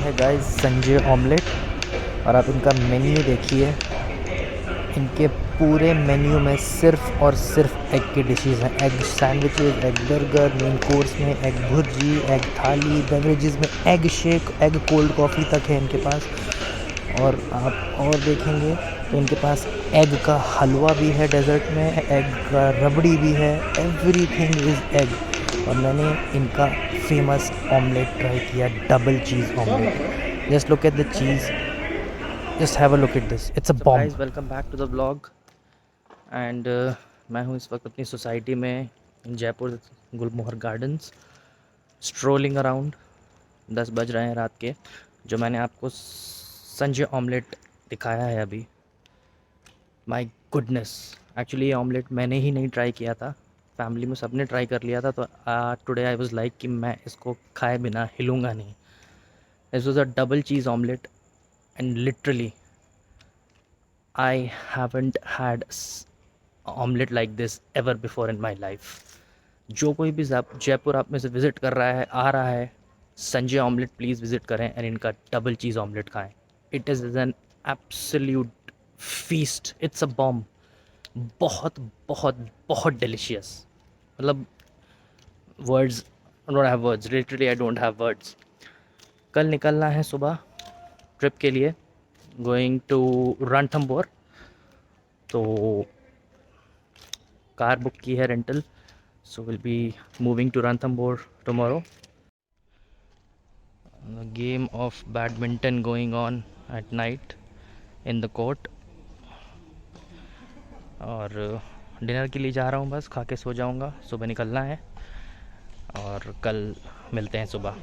है guys Sanjay omelette, और आप इनका मेन्यू देखिए। इनके पूरे मेन्यू में सिर्फ और सिर्फ एग की डिशेस हैं। Egg sandwiches, egg burger, main course में एग भुर्जी, एग थाली, बेवरेजेस में egg shake, egg cold coffee तक है इनके पास। और आप और देखेंगे तो इनके पास एग का हलवा भी है, डेज़र्ट में एग का रबड़ी भी है। Everything is egg. और मैंने इनका फेमस ऑमलेट ट्राई किया, double cheese omelette. Just look at the cheese, just have a look at this, it's a bomb. Guys welcome back to the blog. And मैं हूँ इस वक्त अपनी सोसाइटी में in Jaipur, Gulmohar gardens, strolling around. 10 बज रहे हैं रात के। जो मैंने आपको संजय ऑमलेट दिखाया है अभी, माय गुडनेस, एक्चुअली ये ऑमलेट मैंने ही नहीं ट्राई किया था, फैमिली में सबने ट्राई कर लिया था। तो टुडे आई वाज लाइक कि मैं इसको खाए बिना हिलूँगा नहीं। This was a double cheese omelette and literally I haven't had omelette like this ever before in my life. जो कोई भी जयपुर आप में से विज़िट कर रहा है, आ रहा है, संजय ऑमलेट प्लीज़ विज़िट करें एंड इनका डबल चीज़ ऑमलेट खाएं। It is an absolute feast, it's a bomb. बहुत बहुत बहुत डिलीशियस। मतलब words, I don't have words, literally I don't have words. कल निकलना है सुबह ट्रिप के लिए, गोइंग टू रणथंबोर। तो कार बुक की है rental, so we'll be moving to Ranthambore tomorrow. A game of badminton going on at night in the court. और डिनर के लिए जा रहा हूँ, बस खा के सो जाऊँगा, सुबह निकलना है और कल मिलते हैं सुबह।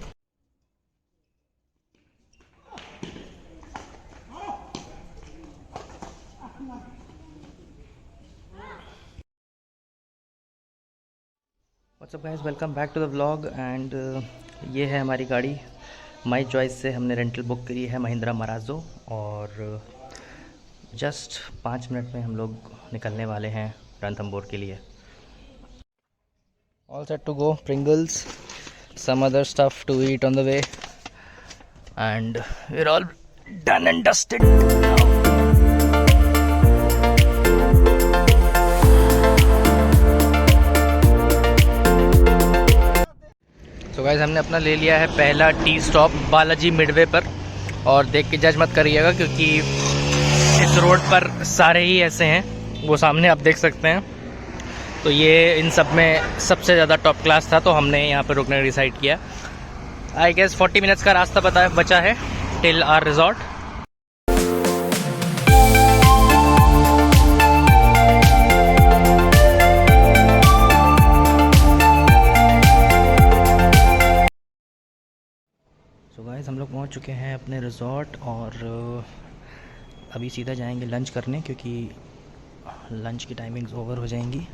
What's up guys, welcome back to the vlog. And ये है हमारी गाड़ी, माई चॉइस से हमने रेंटल बुक करी है, महिंद्रा मराजो। और जस्ट 5 मिनट में हम लोग निकलने वाले हैं रणथंबोर के लिए। All set to go, Pringles, some other stuff to eat on the way, and we're all done and dusted now. तो गाइस हमने अपना ले लिया है पहला टी स्टॉप बालाजी मिडवे पर। और देख के जज मत करिएगा क्योंकि इस रोड पर सारे ही ऐसे हैं, वो सामने आप देख सकते हैं। तो ये इन सब में सबसे ज़्यादा टॉप क्लास था, तो हमने यहाँ पर रुकने का डिसाइड किया। आई गेस 40 मिनट्स का रास्ता बचा है till our resort. So guys हम लोग पहुँच चुके हैं अपने रिजॉर्ट, और अभी सीधा जाएंगे लंच करने क्योंकि लंच की टाइमिंग्स ओवर हो जाएंगी।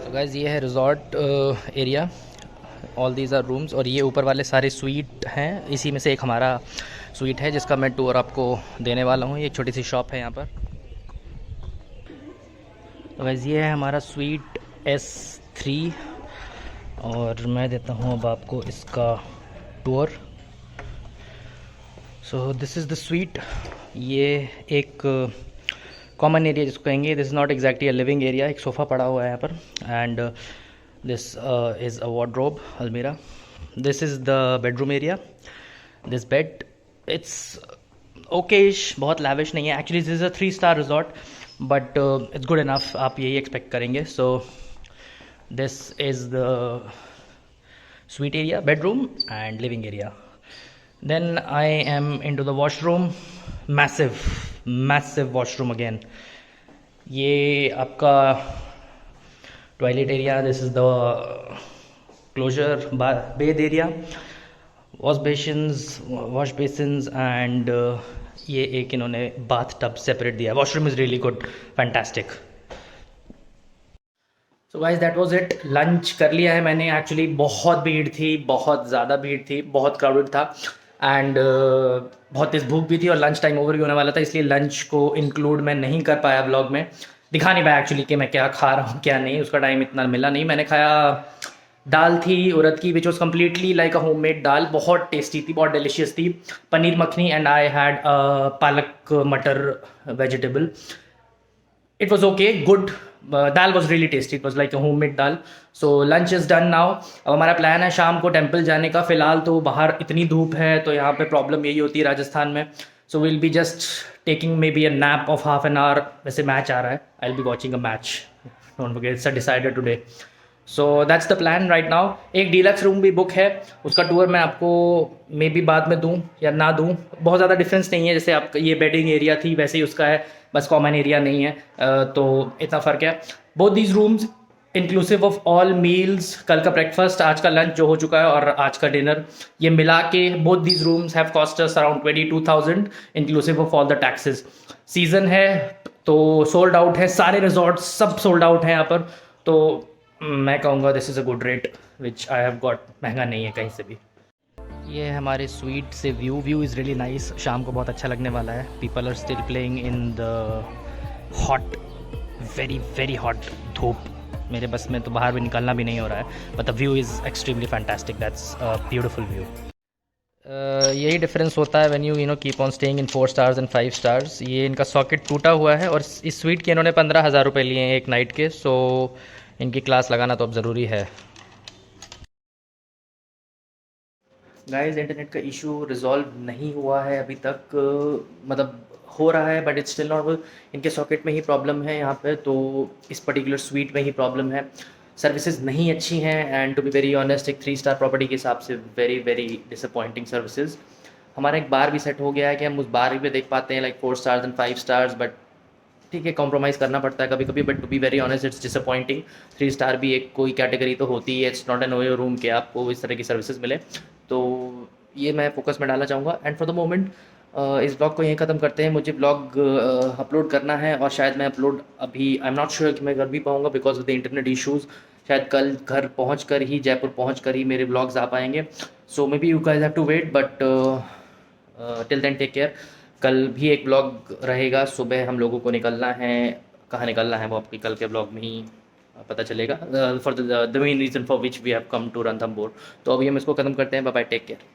तो गाइस ये है resort area, all these are rooms, और ये ऊपर वाले सारे स्वीट हैं। इसी में से एक हमारा स्वीट है जिसका मैं टूर आपको देने वाला हूँ। ये एक छोटी सी शॉप है यहाँ पर। तो गाइस ये है हमारा स्वीट S3, और मैं देता हूँ अब आपको इसका tour. So this is the suite. ये एक कॉमन एरिया जिसको कहेंगे, this is not exactly a living area. एक सोफ़ा पड़ा हुआ है यहाँ पर, and this is a wardrobe, अलमीरा। This is the bedroom area. This bed, it's okayish, बहुत लैविश नहीं है। Actually this is a 3 star resort, but it's good enough, आप यही एक्सपेक्ट करेंगे। So this is the suite area, bedroom and living area. Then I am into the washroom, massive washroom again. ये आपका toilet area, this is the closer bed area, wash basins and ये एक इन्होंने bath tub separate दिया। Washroom is really good, fantastic. So guys that was it. Lunch कर लिया है मैंने। एक्चुअली बहुत भीड़ थी, बहुत ज़्यादा भीड़ थी, बहुत क्राउडेड था एंड बहुत तेज़ भूख भी थी और लंच टाइम ओवर भी होने वाला था, इसलिए लंच को इंक्लूड मैं नहीं कर पाया ब्लॉग में। दिखा नहीं पाया एक्चुअली कि मैं क्या खा रहा हूँ क्या नहीं, उसका टाइम इतना मिला नहीं। मैंने खाया दाल थी उड़द की, which was completely like a homemade dal, बहुत टेस्टी थी, बहुत डिलिशियस थी। Paneer makhani and I had palak matar vegetable. It was okay, good. Dal was really tasty. It was like a homemade dal. So lunch is done now. अब हमारा plan है शाम को temple जाने का। फ़िलहाल तो बाहर इतनी धूप है तो यहाँ पे प्रॉब्लम यही होती है राजस्थान में। So will be just taking may be a nap of half an hour. वैसे मैच आ रहा है, I will be watching a match, don't forget, it's a decided today. So that's the plan right now. एक deluxe room भी book है, उसका tour मैं आपको may be बाद में दूँ या ना दूँ, बहुत ज़्यादा डिफरेंस नहीं है। जैसे आप ये बेडिंग एरिया थी वैसे ही उसका है, बस कॉमन एरिया नहीं है। तो इतना फ़र्क है। Both these rooms inclusive of all meals, कल का ब्रेकफास्ट, आज का लंच जो हो चुका है और आज का डिनर, ये मिला के both these rooms have cost us around 22,000 inclusive of all the taxes. Season है तो सोल्ड आउट है, सारे रिजॉर्ट्स सब सोल्ड आउट हैं यहाँ पर। तो मैं कहूँगा this is a good rate which I have got. महंगा नहीं है कहीं से भी। ये है हमारे स्वीट से view. View is really nice, शाम को बहुत अच्छा लगने वाला है। People are still playing in the hot, very very hot धूप। मेरे बस में तो बाहर भी निकलना भी नहीं हो रहा है, but the view is extremely fantastic. That's a beautiful view. यही डिफरेंस होता है when you know keep on staying in 4 stars and 5 stars. ये इनका सॉकेट टूटा हुआ है और इस स्वीट के इन्होंने 15,000 रुपये लिए हैं एक नाइट के। सो इनकी क्लास लगाना तो अब ज़रूरी है। गाइस इंटरनेट का इशू रिजॉल्व नहीं हुआ है अभी तक, मतलब हो रहा है बट इट्स स्टिल नॉट। इनके सॉकेट में ही प्रॉब्लम है यहाँ पे, तो इस पर्टिकुलर स्वीट में ही प्रॉब्लम है। सर्विसेज नहीं अच्छी हैं and to be very honest एक 3 स्टार प्रॉपर्टी के हिसाब से वेरी वेरी डिसअपॉइंटिंग सर्विसेज। हमारा एक बार भी सेट हो गया है कि हम उस बार भी देख पाते हैं like 4 stars and 5 stars, but ठीक है कॉम्प्रोमाइज़ करना पड़ता है कभी कभी। But to be very honest it's disappointing. 3 star भी एक कोई कैटेगरी तो होती है, it's not an OYO room के आपको इस तरह की सर्विसेज मिले। तो ये मैं फोकस में डालना चाहूँगा एंड फॉर द मोमेंट इस ब्लॉग को यहीं ख़त्म करते हैं। मुझे ब्लॉग अपलोड करना है और शायद मैं अपलोड अभी आई एम नॉट श्योर कि मैं कर भी पाऊँगा because of the internet issues. शायद कल घर पहुँच कर ही, जयपुर पहुँच कर ही मेरे ब्लॉग्स आ पाएंगे। So may be you guys have to wait, but till then take care. कल भी एक ब्लॉग रहेगा, सुबह हम लोगों को निकलना है। कहाँ निकलना है वो आपकी कल के ब्लॉग में ही पता चलेगा, for the main reason for which we have come to Ranthambore. तो अभी हम इसको ख़त्म करते हैं। Bye bye, take care.